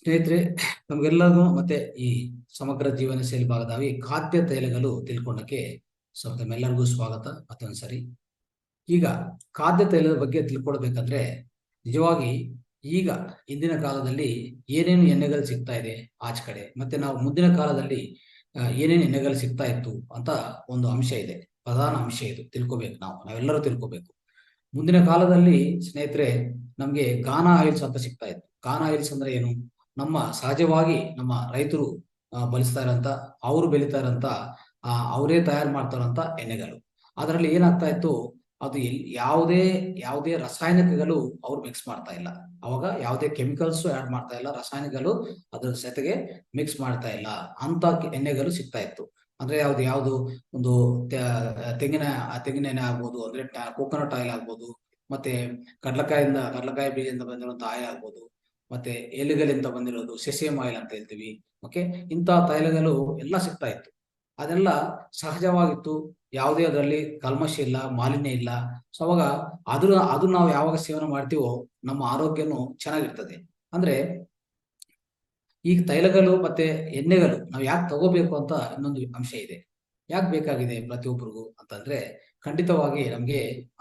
ಸ್ನೇಹಿತರೆ, ನಮ್ಗೆಲ್ಲರಿಗೂ ಮತ್ತೆ ಈ ಸಮಗ್ರ ಜೀವನ ಶೈಲಿ ಭಾಗದಾಗಿ ಖಾದ್ಯ ತೈಲಗಳು ತಿಳ್ಕೊಂಡಕ್ಕೆ ತಮ್ಮೆಲ್ಲರಿಗೂ ಸ್ವಾಗತ ಮತ್ತೊಂದ್ಸರಿ. ಈಗ ಖಾದ್ಯ ತೈಲದ ಬಗ್ಗೆ ತಿಳ್ಕೊಳ್ಬೇಕಂದ್ರೆ ನಿಜವಾಗಿ ಈಗ ಇಂದಿನ ಕಾಲದಲ್ಲಿ ಏನೇನು ಎಣ್ಣೆಗಳು ಸಿಗ್ತಾ ಇದೆ ಆಚ ಕಡೆ, ಮತ್ತೆ ನಾವು ಮುಂದಿನ ಕಾಲದಲ್ಲಿ ಏನೇನು ಎಣ್ಣೆಗಳು ಸಿಗ್ತಾ ಇತ್ತು ಅಂತ ಒಂದು ಅಂಶ ಇದೆ. ಪ್ರಧಾನ ಅಂಶ ಇದು ತಿಳ್ಕೊಬೇಕು. ನಾವೆಲ್ಲರೂ ತಿಳ್ಕೊಬೇಕು. ಮುಂದಿನ ಕಾಲದಲ್ಲಿ ಸ್ನೇಹಿತರೆ ನಮ್ಗೆ ಗಾನಾ ಆಯಿಲ್ಸ್ ಅಂತ ಸಿಗ್ತಾ ಇತ್ತು. ಗಾನಾ ಆಯಿಲ್ಸ್ ಅಂದ್ರೆ ಏನು? ನಮ್ಮ ಸಹಜವಾಗಿ ನಮ್ಮ ರೈತರು ಬಳಸ್ತಾ ಇರೋಂಥ, ಅವರು ಬೆಳೀತಾ ಇರೋಂಥ, ಅವರೇ ತಯಾರು ಮಾಡ್ತಾರಂತ ಎಣ್ಣೆಗಳು. ಅದರಲ್ಲಿ ಏನಾಗ್ತಾ ಇತ್ತು, ಅದು ಯಾವುದೇ ಯಾವುದೇ ರಾಸಾಯನಿಕಗಳು ಅವ್ರು ಮಿಕ್ಸ್ ಮಾಡ್ತಾ ಇಲ್ಲ. ಅವಾಗ ಯಾವುದೇ ಕೆಮಿಕಲ್ಸ್ ಆಡ್ ಮಾಡ್ತಾ ಇಲ್ಲ, ರಾಸಾಯನಿಕಗಳು ಅದ್ರ ಜೊತೆಗೆ ಮಿಕ್ಸ್ ಮಾಡ್ತಾ ಇಲ್ಲ ಅಂತ ಎಣ್ಣೆಗಳು ಸಿಗ್ತಾ ಇತ್ತು. ಅಂದ್ರೆ ಯಾವ್ದು ಒಂದು ತೆಂಗಿನ ಎಣ್ಣೆ ಆಗ್ಬೋದು, ಅಂದ್ರೆ ಕೋಕೋನಟ್ ಆಯಿಲ್ ಆಗ್ಬೋದು, ಮತ್ತೆ ಕಡಲೆಕಾಯಿ ಬೀಜದಿಂದ ಬಂದಿರುವಂತ ಆಯಿಲ್ ಆಗ್ಬೋದು, ಮತ್ತೆ ಎಲೆಗಳಿಂದ ಬಂದಿರೋದು ಸೆಸೇಮ್ ಆಯಿಲ್ ಅಂತ ಹೇಳ್ತೀವಿ. ಓಕೆ, ಇಂಥ ತೈಲಗಳು ಎಲ್ಲ ಸಿಗ್ತಾ ಇತ್ತು. ಅದೆಲ್ಲ ಸಹಜವಾಗಿತ್ತು. ಯಾವುದೇ ಅದರಲ್ಲಿ ಕಲ್ಮಶ ಇಲ್ಲ, ಮಾಲಿನ್ಯ ಇಲ್ಲ. ಸೊ ಅವಾಗ ಅದು ನಾವು ಯಾವಾಗ ಸೇವನೆ ಮಾಡ್ತೀವೋ ನಮ್ಮ ಆರೋಗ್ಯನೂ ಚೆನ್ನಾಗಿರ್ತದೆ. ಅಂದ್ರೆ ಈಗ ತೈಲಗಳು ಮತ್ತೆ ಎಣ್ಣೆಗಳು ನಾವು ಯಾಕೆ ತಗೋಬೇಕು ಅಂತ ಇನ್ನೊಂದು ಅಂಶ ಇದೆ. ಯಾಕೆ ಬೇಕಾಗಿದೆ ಪ್ರತಿಯೊಬ್ಬರಿಗೂ ಅಂತಂದ್ರೆ, ಖಂಡಿತವಾಗಿ ನಮ್ಗೆ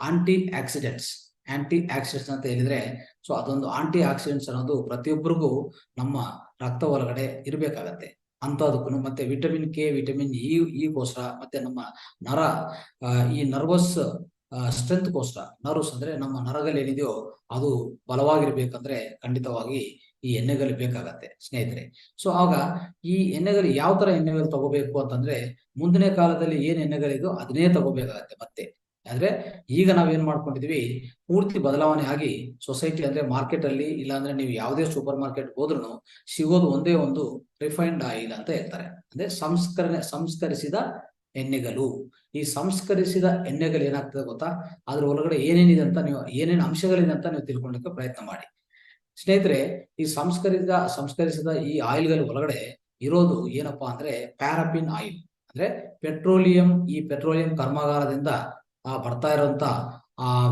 ಆಂಟಿ ಆಕ್ಸಿಡೆಂಟ್ಸ್ ಅಂತ ಹೇಳಿದ್ರೆ, ಸೊ ಅದೊಂದು ಆಂಟಿ ಆಕ್ಸಿಡೆಂಟ್ಸ್ ಅನ್ನೋದು ಪ್ರತಿಯೊಬ್ಬರಿಗೂ ನಮ್ಮ ರಕ್ತ ಒಳಗಡೆ ಇರಬೇಕಾಗತ್ತೆ ಅಂತದಕ್ಕೂ. ಮತ್ತೆ ವಿಟಮಿನ್ ಕೆ, ವಿಟಮಿನ್ ಇಗೋಸ್ಕರ, ಮತ್ತೆ ನಮ್ಮ ನರ ಈ ನರ್ವಸ್ ಸ್ಟ್ರೆಂತ್ಗೋಸ್ಕರ, ನರ್ವ್ಸ್ ಅಂದ್ರೆ ನಮ್ಮ ನರಗಳು ಏನಿದೆಯೋ ಅದು ಬಲವಾಗಿರ್ಬೇಕಂದ್ರೆ ಖಂಡಿತವಾಗಿ ಈ ಎಣ್ಣೆಗಳು ಬೇಕಾಗತ್ತೆ ಸ್ನೇಹಿತರೆ. ಸೊ ಆಗ ಈ ಎಣ್ಣೆಗಳು ಯಾವ ತರ ಎಣ್ಣೆಗಳು ತಗೋಬೇಕು ಅಂತಂದ್ರೆ, ಮುಂದಿನ ಕಾಲದಲ್ಲಿ ಏನ್ ಎಣ್ಣೆಗಳಿದೋ ಅದನ್ನೇ ತಗೋಬೇಕಾಗತ್ತೆ ಮತ್ತೆ. ಆದ್ರೆ ಈಗ ನಾವೇನ್ ಮಾಡ್ಕೊಂಡಿದೀವಿ, ಪೂರ್ತಿ ಬದಲಾವಣೆ ಆಗಿ ಸೊಸೈಟಿ ಅಂದ್ರೆ ಮಾರ್ಕೆಟ್ ಅಲ್ಲಿ, ಇಲ್ಲಾಂದ್ರೆ ನೀವು ಯಾವುದೇ ಸೂಪರ್ ಮಾರ್ಕೆಟ್ ಹೋದ್ರು ಸಿಗೋದು ಒಂದೇ ಒಂದು ರಿಫೈನ್ಡ್ ಆಯಿಲ್ ಅಂತ ಹೇಳ್ತಾರೆ. ಅಂದ್ರೆ ಸಂಸ್ಕರಿಸಿದ ಎಣ್ಣೆಗಳು. ಈ ಸಂಸ್ಕರಿಸಿದ ಎಣ್ಣೆಗಳು ಏನಾಗ್ತದೆ ಗೊತ್ತಾ? ಅದ್ರ ಒಳಗಡೆ ಏನೇನಿದೆ ಅಂತ ನೀವು, ಏನೇನು ಅಂಶಗಳಿದೆ ಅಂತ ನೀವು ತಿಳ್ಕೊಳ್ಳಿಕ್ಕೆ ಪ್ರಯತ್ನ ಮಾಡಿ ಸ್ನೇಹಿತರೆ. ಈ ಸಂಸ್ಕರಿಸಿದ ಈ ಆಯಿಲ್ಗಳ ಒಳಗಡೆ ಇರೋದು ಏನಪ್ಪಾ ಅಂದ್ರೆ ಪ್ಯಾರಾಫಿನ್ ಆಯಿಲ್. ಅಂದ್ರೆ ಪೆಟ್ರೋಲಿಯಂ ಕರ್ಮಾಗಾರದಿಂದ ಬರ್ತಾ ಇರುವಂತ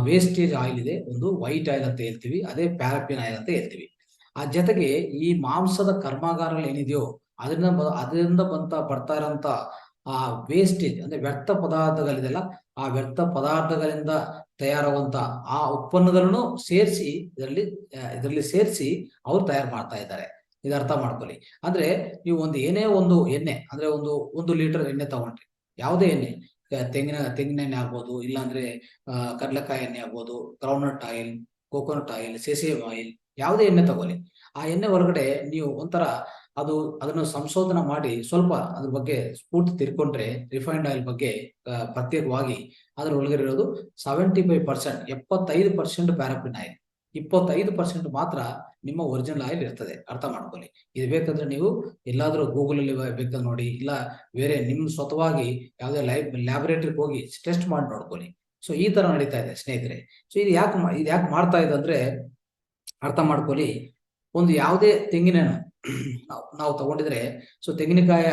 ವೇಸ್ಟೇಜ್ ಆಯಿಲ್ ಇದೆ, ಒಂದು ವೈಟ್ ಆಯಿಲ್ ಅಂತ ಹೇಳ್ತೀವಿ, ಅದೇ ಪ್ಯಾರಾಫಿನ್ ಆಯಿಲ್ ಅಂತ ಹೇಳ್ತೀವಿ. ಆ ಜೊತೆಗೆ ಈ ಮಾಂಸದ ಕರ್ಮಾಗಾರಗಳು ಏನಿದೆಯೋ ಅದರಿಂದ ಬರ್ತಾ ಇರೋಂತ ವೇಸ್ಟೇಜ್ ಅಂದ್ರೆ ವ್ಯರ್ಥ ಪದಾರ್ಥಗಳಿದೆಲ್ಲ, ಆ ವ್ಯರ್ಥ ಪದಾರ್ಥಗಳಿಂದ ತಯಾರಾಗುವಂತ ಆ ಉತ್ಪನ್ನಗಳನ್ನು ಸೇರಿಸಿ ಇದರಲ್ಲಿ ಸೇರಿಸಿ ಅವ್ರು ತಯಾರು ಮಾಡ್ತಾ ಇದ್ದಾರೆ. ಇದು ಅರ್ಥ ಮಾಡ್ಕೊಳ್ಳಿ. ಅಂದ್ರೆ ನೀವು ಏನೇ ಒಂದು ಎಣ್ಣೆ ಅಂದ್ರೆ ಒಂದು ಲೀಟರ್ ಎಣ್ಣೆ ತಗೊಂಡ್ರಿ, ಯಾವುದೇ ಎಣ್ಣೆ, ತೆಂಗಿನ ಎಣ್ಣೆ ಆಗ್ಬೋದು, ಇಲ್ಲಾಂದ್ರೆ ಕಡಲೆಕಾಯಿ ಎಣ್ಣೆ ಆಗ್ಬೋದು, groundnut oil, coconut oil, sesame oil, ಯಾವುದೇ ಎಣ್ಣೆ ತಗೊಳ್ಳಿ. ಆ ಎಣ್ಣೆ ಹೊರಗಡೆ ನೀವು ಒಂಥರ ಅದನ್ನು ಸಂಶೋಧನೆ ಮಾಡಿ ಸ್ವಲ್ಪ ಅದ್ರ ಬಗ್ಗೆ ಸ್ಫೂರ್ತಿ ತಿಳ್ಕೊಂಡ್ರೆ, ರಿಫೈನ್ಡ್ ಆಯಿಲ್ ಬಗ್ಗೆ ಪ್ರತ್ಯೇಕವಾಗಿ ಅದ್ರ ಒಳಗಡೆ ಇರೋದು 75%, 75% ಪ್ಯಾರಾಫಿನ್ ಆಯಿಲ್, 25% ಮಾತ್ರ ನಿಮ್ಮ ಒರಿಜಿನಲ್ ಆಯಿಲ್ ಇರ್ತದೆ. ಅರ್ಥ ಮಾಡ್ಕೊಳ್ಳಿ. ಇದು ಬೇಕಾದ್ರೆ ನೀವು ಎಲ್ಲಾದ್ರೂ ಗೂಗಲ್ ಅಲ್ಲಿ ಬೇಕಾದ್ರೆ ನೋಡಿ, ಇಲ್ಲ ಬೇರೆ ನಿಮ್ ಸ್ವತಃವಾಗಿ ಯಾವುದೇ ಲ್ಯಾಬೊರೇಟರಿಗೆ ಹೋಗಿ ಟೆಸ್ಟ್ ಮಾಡಿ ನೋಡ್ಕೊಳ್ಳಿ. ಸೊ ಈ ತರ ನಡೀತಾ ಇದೆ ಸ್ನೇಹಿತರೆ. ಸೊ ಇದು ಯಾಕೆ ಮಾಡ್ತಾ ಇದೆ ಅಂದ್ರೆ, ಅರ್ಥ ಮಾಡ್ಕೊಳ್ಳಿ. ಒಂದು ಯಾವುದೇ ತೆಂಗಿನ ನಾವು ತಗೊಂಡಿದ್ರೆ, ಸೊ ತೆಂಗಿನಕಾಯ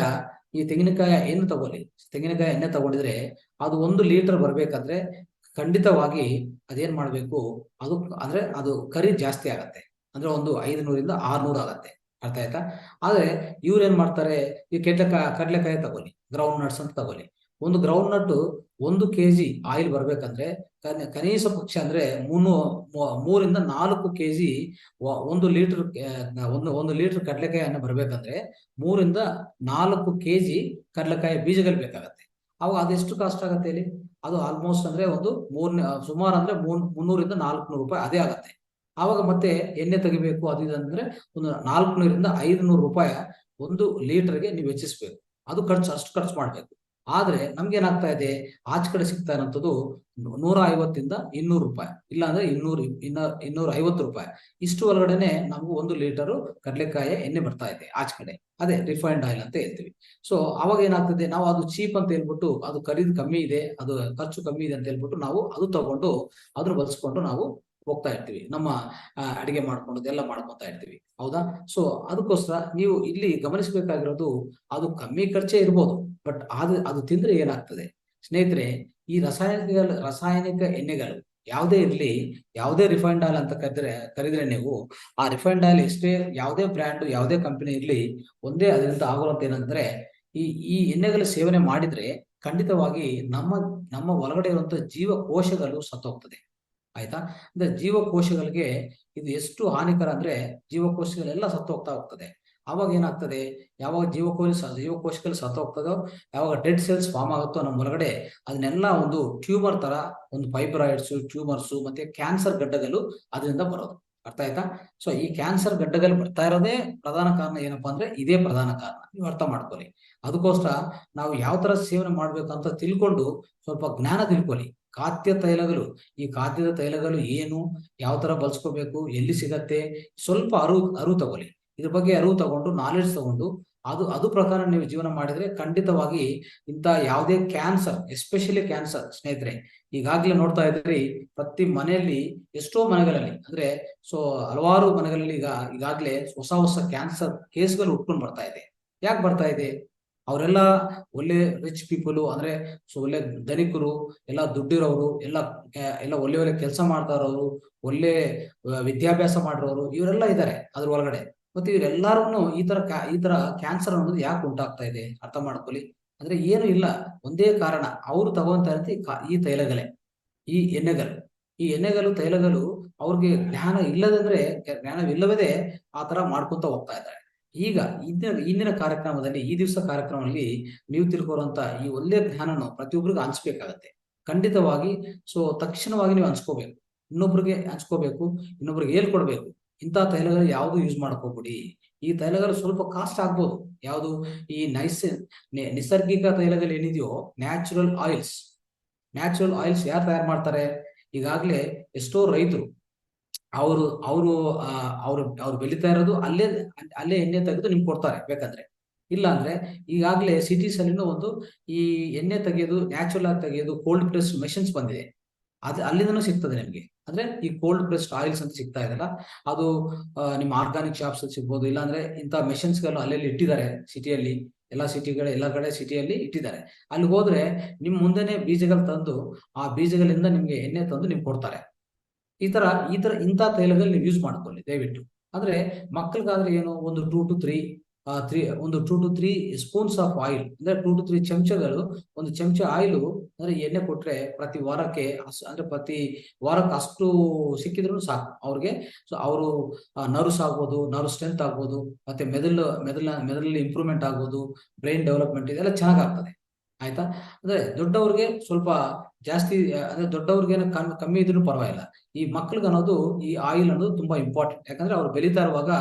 ಎಣ್ಣೆ ತಗೊಳ್ಳಿ, ತೆಂಗಿನಕಾಯಿ ಎಣ್ಣೆ ತಗೊಂಡಿದ್ರೆ ಅದು 1 ಲೀಟರ್ ಬರ್ಬೇಕಂದ್ರೆ ಖಂಡಿತವಾಗಿ ಅದೇನ್ ಮಾಡ್ಬೇಕು, ಅದು ಕರಿ ಜಾಸ್ತಿ ಆಗತ್ತೆ. ಅಂದ್ರೆ ಒಂದು 500 - 600 ಆಗತ್ತೆ. ಅರ್ಥ ಆಯ್ತಾ? ಆದ್ರೆ ಇವ್ರು ಏನ್ ಮಾಡ್ತಾರೆ, ಈ ಕಡ್ಲೆಕಾಯಿ ತಗೊಳ್ಳಿ, ಗ್ರೌಂಡ್ ನಟ್ಸ್ ಅಂತ ತಗೊಳ್ಳಿ. ಒಂದು ಗ್ರೌಂಡ್ ನಟ್ 1 kg ಆಯಿಲ್ ಬರ್ಬೇಕಂದ್ರೆ ಕನಿಷ್ಠ ಪಕ್ಷ ಅಂದ್ರೆ 3 - 4 kg, 1 ಲೀಟರ್ ಒಂದು ಲೀಟರ್ ಕಡಲೆಕಾಯಿ ಎಣ್ಣೆ ಬರ್ಬೇಕಂದ್ರೆ 3 - 4 kg ಕಡಲೆಕಾಯಿ ಬೀಜಗಳು ಬೇಕಾಗತ್ತೆ. ಅವಾಗ ಅದೆಷ್ಟು ಕಾಸ್ಟ್ ಆಗತ್ತೆ ಹೇಳಿ? ಅದು ಆಲ್ಮೋಸ್ಟ್ ಅಂದ್ರೆ ಸುಮಾರು ಅಂದ್ರೆ 300 - 400 ರೂಪಾಯಿ ಅದೇ ಆಗತ್ತೆ. ಆವಾಗ ಮತ್ತೆ ಎಣ್ಣೆ ತೆಗಿಬೇಕು ಅದು ಅಂದ್ರೆ ಒಂದು 400 - 500 ರೂಪಾಯಿ 1 ಲೀಟರ್ಗೆ ನೀವು ವೆಚ್ಚಿಸ್ಬೇಕು. ಅದು ಅಷ್ಟು ಖರ್ಚು ಮಾಡ್ಬೇಕು. ಆದ್ರೆ ನಮ್ಗೆ ಏನಾಗ್ತಾ ಇದೆ, ಆಚ ಕಡೆ ಸಿಗ್ತಾ ಇರೋಂಥದ್ದು 150 - 200 ರೂಪಾಯಿ, ಇಲ್ಲಾಂದ್ರೆ 250 ರೂಪಾಯಿ. ಇಷ್ಟು ಒಳಗಡೆನೆ ನಮಗೂ 1 ಲೀಟರ್ ಕಡಲೆಕಾಯಿ ಎಣ್ಣೆ ಬರ್ತಾ ಇದೆ ಆಚ ಕಡೆ. ಅದೇ ರಿಫೈನ್ಡ್ ಆಯಿಲ್ ಅಂತ ಹೇಳ್ತೀವಿ. ಸೊ ಅವಾಗ ಏನಾಗ್ತದೆ, ನಾವು ಅದು ಚೀಪ್ ಅಂತ ಹೇಳ್ಬಿಟ್ಟು, ಅದು ಖರೀದಿ ಕಮ್ಮಿ ಇದೆ, ಅದು ಖರ್ಚು ಕಮ್ಮಿ ಇದೆ ಅಂತ ಹೇಳ್ಬಿಟ್ಟು ನಾವು ಅದು ತಗೊಂಡು ಅದ್ರ ಬಳಸ್ಕೊಂಡು ನಾವು ಹೋಗ್ತಾ ಇರ್ತೀವಿ. ನಮ್ಮ ಅಡಿಗೆ ಮಾಡ್ಕೊಂಡು ಎಲ್ಲ ಮಾಡ್ಕೊತಾ ಇರ್ತೀವಿ. ಹೌದಾ? ಸೊ ಅದಕ್ಕೋಸ್ಕರ ನೀವು ಇಲ್ಲಿ ಗಮನಿಸಬೇಕಾಗಿರೋದು, ಅದು ಕಮ್ಮಿ ಖರ್ಚೇ ಇರ್ಬೋದು, ಬಟ್ ಅದು ತಿಂದ್ರೆ ಏನಾಗ್ತದೆ ಸ್ನೇಹಿತರೆ, ಈ ರಾಸಾಯನಿಕ ಎಣ್ಣೆಗಳು ಯಾವುದೇ ಇರ್ಲಿ, ಯಾವುದೇ ರಿಫೈನ್ಡ್ ಆಯಿಲ್ ಅಂತ ಕರೆದ್ರೆ ನೀವು ಆ ರಿಫೈನ್ಡ್ ಆಯಿಲ್ ಎಷ್ಟೇ ಯಾವುದೇ ಬ್ರ್ಯಾಂಡ್ ಯಾವುದೇ ಕಂಪನಿ ಇರ್ಲಿ, ಒಂದೇ ಅದರಿಂದ ಆಗುವಂತ ಏನಂದ್ರೆ ಈ ಈ ಎಣ್ಣೆಗಳ ಸೇವನೆ ಮಾಡಿದ್ರೆ ಖಂಡಿತವಾಗಿ ನಮ್ಮ ಒಳಗಡೆ ಇರುವಂತಹ ಜೀವಕೋಶಗಳು ಸತ್ತೋಗ್ತದೆ. ಆಯ್ತಾ? ಅಂದ್ರೆ ಜೀವಕೋಶಗಳಿಗೆ ಇದು ಎಷ್ಟು ಹಾನಿಕರ ಅಂದ್ರೆ ಜೀವಕೋಶಗಳೆಲ್ಲ ಸತ್ತೋಗ್ತಾ ಹೋಗ್ತದೆ. ಅವಾಗ ಏನಾಗ್ತದೆ, ಯಾವಾಗ ಜೀವಕೋಶಗಳು ಸತ್ತೋಗ್ತದೋ, ಯಾವಾಗ ಡೆಡ್ ಸೆಲ್ಸ್ ಫಾರ್ಮ್ ಆಗುತ್ತೋ ನಮ್ಮ ಒಳಗಡೆ, ಅದನ್ನೆಲ್ಲ ಒಂದು ಟ್ಯೂಮರ್ ತರ, ಒಂದು ಫೈಬ್ರಾಯ್ಡ್ಸ್, ಟ್ಯೂಮರ್ಸ್ ಮತ್ತೆ ಕ್ಯಾನ್ಸರ್ ಗಡ್ಡೆಗಳು ಅದರಿಂದ ಬರೋದು. ಅರ್ಥ ಆಯ್ತಾ? ಸೊ ಈ ಕ್ಯಾನ್ಸರ್ ಗಡ್ಡೆಗಳು ಬರ್ತಾ ಇರೋದೇ ಪ್ರಧಾನ ಕಾರಣ ಏನಪ್ಪಾ ಅಂದ್ರೆ ಇದೇ ಪ್ರಧಾನ ಕಾರಣ. ನೀವು ಅರ್ಥ ಮಾಡ್ಕೊಳ್ಳಿ. ಅದಕ್ಕೋಸ್ಕರ ನಾವು ಯಾವ ತರ ಸೇವನೆ ಮಾಡ್ಬೇಕು ಅಂತ ತಿಳ್ಕೊಂಡು ಸ್ವಲ್ಪ ಜ್ಞಾನ ತಿಳ್ಕೊಳ್ಳಿ. ಖಾದ್ಯ ತೈಲಗಳು, ಈ ಖಾದ್ಯದ ತೈಲಗಳು ಏನು, ಯಾವ ತರ ಬಳಸ್ಕೋಬೇಕು, ಎಲ್ಲಿ ಸಿಗತ್ತೆ, ಸ್ವಲ್ಪ ಅರಿವು ತಗೊಳ್ಳಿ. ಇದ್ರ ಬಗ್ಗೆ ಅರಿವು ತಗೊಂಡು, ನಾಲೆಡ್ಜ್ ತಗೊಂಡು ಅದು ಪ್ರಕಾರ ನೀವು ಜೀವನ ಮಾಡಿದ್ರೆ ಖಂಡಿತವಾಗಿ ಇಂಥ ಯಾವುದೇ ಕ್ಯಾನ್ಸರ್, ಎಸ್ಪೆಷಲಿ ಕ್ಯಾನ್ಸರ್ ಸ್ನೇಹಿತರೆ, ಈಗಾಗ್ಲೇ ನೋಡ್ತಾ ಇದ್ರಿ ಪ್ರತಿ ಮನೆಯಲ್ಲಿ, ಎಷ್ಟೋ ಮನೆಗಳಲ್ಲಿ ಅಂದ್ರೆ ಹಲವಾರು ಮನೆಗಳಲ್ಲಿ ಈಗಾಗ್ಲೇ ಹೊಸ ಕ್ಯಾನ್ಸರ್ ಕೇಸ್ಗಳು ಉಟ್ಕೊಂಡು ಬರ್ತಾ ಇದೆ. ಯಾಕೆ ಬರ್ತಾ ಇದೆ? ಅವರೆಲ್ಲ ಒಳ್ಳೆ ರಿಚ್ ಪೀಪಲ್, ಅಂದ್ರೆ ಒಳ್ಳೆ ಧನಿಕರು, ಎಲ್ಲ ದುಡ್ಡಿರೋರು, ಎಲ್ಲ ಒಳ್ಳೆ ಕೆಲಸ ಮಾಡ್ತಾ ಇರೋರು, ಒಳ್ಳೆ ವಿದ್ಯಾಭ್ಯಾಸ ಮಾಡಿರೋರು, ಇವರೆಲ್ಲ ಇದ್ದಾರೆ ಅದ್ರ ಒಳಗಡೆ. ಮತ್ತೆ ಇವರೆಲ್ಲರೂ ಈ ತರ ಕ್ಯಾನ್ಸರ್ ಅನ್ನೋದು ಯಾಕೆ ಉಂಟಾಗ್ತಾ ಇದೆ ಅರ್ಥ ಮಾಡ್ಕೊಳ್ಳಿ. ಅಂದ್ರೆ ಏನು ಇಲ್ಲ, ಒಂದೇ ಕಾರಣ, ಅವರು ತಗೊಂತಾ ಇರುತ್ತೆ ಈ ತೈಲಗಳೇ, ಈ ಎಣ್ಣೆಗಳು ತೈಲಗಳು ಅವ್ರಿಗೆ ಜ್ಞಾನವಿಲ್ಲವೇ ಆ ತರ ಮಾಡ್ಕೊಂತ ಹೋಗ್ತಾ ಇದ್ದಾರೆ. ಈಗ ಇಂದಿನ ಕಾರ್ಯಕ್ರಮದಲ್ಲಿ, ಈ ದಿವಸ ಕಾರ್ಯಕ್ರಮದಲ್ಲಿ ನೀವು ತಿಳ್ಕೊಳ್ಳುವಂತ ಈ ಒಳ್ಳೆ ಜ್ಞಾನನು ಪ್ರತಿಯೊಬ್ಬರಿಗೂ ಹಂಚ್ಬೇಕಾಗತ್ತೆ. ಖಂಡಿತವಾಗಿ ತಕ್ಷಣವಾಗಿ ನೀವು ಹಂಚ್ಕೋಬೇಕು, ಇನ್ನೊಬ್ರಿಗೆ ಹೇಳ್ಕೊಡ್ಬೇಕು. ಇಂಥ ತೈಲಗಳು ಯಾವುದು ಯೂಸ್ ಮಾಡ್ಕೋಬಿಡಿ. ಈ ತೈಲಗಳು ಸ್ವಲ್ಪ ಕಾಸ್ಟ್ ಆಗ್ಬೋದು. ಯಾವುದು? ಈ ನಿಸರ್ಗಿಕ ತೈಲಗಳು ಏನಿದೆಯೋ, ನ್ಯಾಚುರಲ್ ಆಯಿಲ್ಸ್ ಯಾರು ತಯಾರು ಮಾಡ್ತಾರೆ? ಈಗಾಗ್ಲೇ ಎಷ್ಟೋ ರೈತರು ಅವ್ರು ಬೆಳೀತಾ ಇರೋದು ಅಲ್ಲೇ ಎಣ್ಣೆ ತೆಗೆದು ನಿಮ್ಗೆ ಕೊಡ್ತಾರೆ ಬೇಕಂದ್ರೆ. ಇಲ್ಲ ಅಂದ್ರೆ ಈಗಾಗ್ಲೇ ಸಿಟೀಸ್ ಅಲ್ಲಿ ಒಂದು ಈ ಎಣ್ಣೆ ತೆಗೆಯೋದು, ನ್ಯಾಚುರಲ್ ಆಗಿ ತೆಗೆಯೋದು ಕೋಲ್ಡ್ ಪ್ರೆಸ್ ಮೆಷಿನ್ಸ್ ಬಂದಿದೆ. ಅಲ್ಲಿಂದನೂ ಸಿಗ್ತದೆ ನಿಮ್ಗೆ. ಅಂದ್ರೆ ಈ ಕೋಲ್ಡ್ ಪ್ರೆಸ್ಡ್ ಆಯಿಲ್ಸ್ ಅಂತ ಸಿಗ್ತಾ ಇದೆಲ್ಲ, ಅದು ನಿಮ್ಮ ಆರ್ಗಾನಿಕ್ ಶಾಪ್ಸ್ ಸಿಗ್ಬೋದು. ಇಲ್ಲಾಂದ್ರೆ ಇಂಥ ಮೆಷಿನ್ಸ್ ಗಳು ಅಲ್ಲೆಲ್ಲಿ ಇಟ್ಟಿದ್ದಾರೆ ಸಿಟಿಯಲ್ಲಿ, ಎಲ್ಲ ಕಡೆ ಸಿಟಿಯಲ್ಲಿ ಇಟ್ಟಿದ್ದಾರೆ. ಅಲ್ಲಿ ಹೋದ್ರೆ ನಿಮ್ ಮುಂದೆನೆ ಬೀಜಗಳು ತಂದು, ಆ ಬೀಜಗಳಿಂದ ನಿಮ್ಗೆ ಎಣ್ಣೆ ತಂದು ನಿಮ್ಗೆ ಕೊಡ್ತಾರೆ. ಇಂಥ ತೈಲಗಳು ನೀವು ಯೂಸ್ ಮಾಡ್ಕೊಳ್ಳಿ ದಯವಿಟ್ಟು. ಅಂದ್ರೆ ಮಕ್ಕಳಿಗಾದ್ರೆ ಏನು, ಒಂದು 2 to 3 ಸ್ಪೂನ್ಸ್ ಆಫ್ ಆಯಿಲ್, ಅಂದ್ರೆ 2 to 3 ಚಮಚಗಳು, ಒಂದು ಚಮಚ ಆಯಿಲ್ ಅಂದ್ರೆ ಎಣ್ಣೆ ಕೊಟ್ರೆ ಪ್ರತಿ ವಾರಕ್ಕೆ ಅಷ್ಟು ಸಿಕ್ಕಿದ್ರು ಸಾಕು ಅವ್ರಿಗೆ. ಅವರು ನರ್ವ್ಸ್ ಆಗ್ಬೋದು, ನರ್ವ್ ಸ್ಟ್ರೆಂತ್ ಆಗ್ಬೋದು, ಮತ್ತೆ ಮೆದುಳಲ್ಲಿ ಇಂಪ್ರೂವ್ಮೆಂಟ್ ಆಗ್ಬೋದು, ಬ್ರೈನ್ ಡೆವಲಪ್ಮೆಂಟ್ ಇದೆಲ್ಲ ಚೆನ್ನಾಗ್ ಆಗ್ತದೆ. ಆಯ್ತಾ? ಅಂದ್ರೆ ದೊಡ್ಡವ್ರಿಗೆ ಸ್ವಲ್ಪ ಜಾಸ್ತಿ, ಅಂದ್ರೆ ದೊಡ್ಡವ್ರಿಗೆ ಕಮ್ಮಿ ಇದ್ರೂ ಪರವಾಗಿಲ್ಲ. ಈ ಮಕ್ಳಿಗೆ ಅನ್ನೋದು ಈ ಆಯಿಲ್ ಅನ್ನೋದು ತುಂಬಾ ಇಂಪಾರ್ಟೆಂಟ್. ಯಾಕಂದ್ರೆ ಅವ್ರು ಬೆಳೀತಾ ಇರುವಾಗ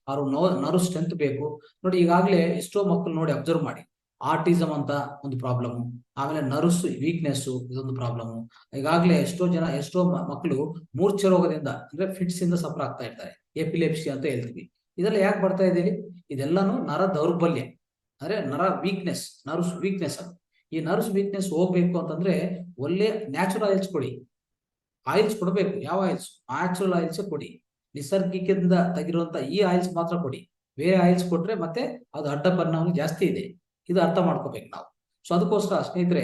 ಅವ್ರು ನರ್ವ್ ಸ್ಟ್ರೆಂತ್ ಬೇಕು. ನೋಡಿ, ಈಗಾಗ್ಲೇ ಎಷ್ಟೋ ಮಕ್ಕಳು ನೋಡಿ ಅಬ್ಸರ್ವ್ ಮಾಡಿ, ಆಟಿಸಮ್ ಅಂತ ಒಂದು ಪ್ರಾಬ್ಲಮ್, ಆಮೇಲೆ ನರ್ವ್ಸ್ ವೀಕ್ನೆಸ್ ಇದೊಂದು ಪ್ರಾಬ್ಲಮ್. ಈಗಾಗ್ಲೇ ಎಷ್ಟೋ ಮಕ್ಕಳು ಮೂರ್ಛೆ ರೋಗದಿಂದ, ಅಂದ್ರೆ ಫಿಟ್ಸ್ ಇಂದ ಸಫರ್ ಆಗ್ತಾ ಇರ್ತಾರೆ. ಎಪಿಲೆಪ್ಸಿ ಅಂತ ಹೇಳ್ತೀವಿ. ಇದೆಲ್ಲ ಯಾಕೆ ಬರ್ತಾ ಇದೆ? ಇದೆಲ್ಲಾನು ನರ ದೌರ್ಬಲ್ಯ, ಅಂದ್ರೆ ನರ್ವ್ಸ್ ವೀಕ್ನೆಸ್. ಈ ನರ್ವ್ಸ್ ವೀಕ್ನೆಸ್ ಹೋಗ್ಬೇಕು ಅಂತಂದ್ರೆ ಒಳ್ಳೆ ನ್ಯಾಚುರಲ್ ಆಯಿಲ್ಸ್ ಕೊಡಿ. ಆಯಿಲ್ಸ್ ಕೊಡಬೇಕು. ಯಾವ ಆಯಿಲ್ಸ್? ನ್ಯಾಚುರಲ್ ಆಯಿಲ್ಸ್ ಕೊಡಿ. ನಿಸರ್ಗಿಕದಿಂದ ತೆಗಿರುವಂತ ಈ ಆಯಿಲ್ಸ್ ಮಾತ್ರ ಕೊಡಿ. ಬೇರೆ ಆಯಿಲ್ಸ್ ಕೊಟ್ರೆ ಮತ್ತೆ ಅದು ಅಡ್ಡ ಪರಿಣಾಮ ಜಾಸ್ತಿ ಇದೆ. ಇದು ಅರ್ಥ ಮಾಡ್ಕೋಬೇಕು ನಾವು. ಅದಕ್ಕೋಸ್ಕರ ಸ್ನೇಹಿತರೆ,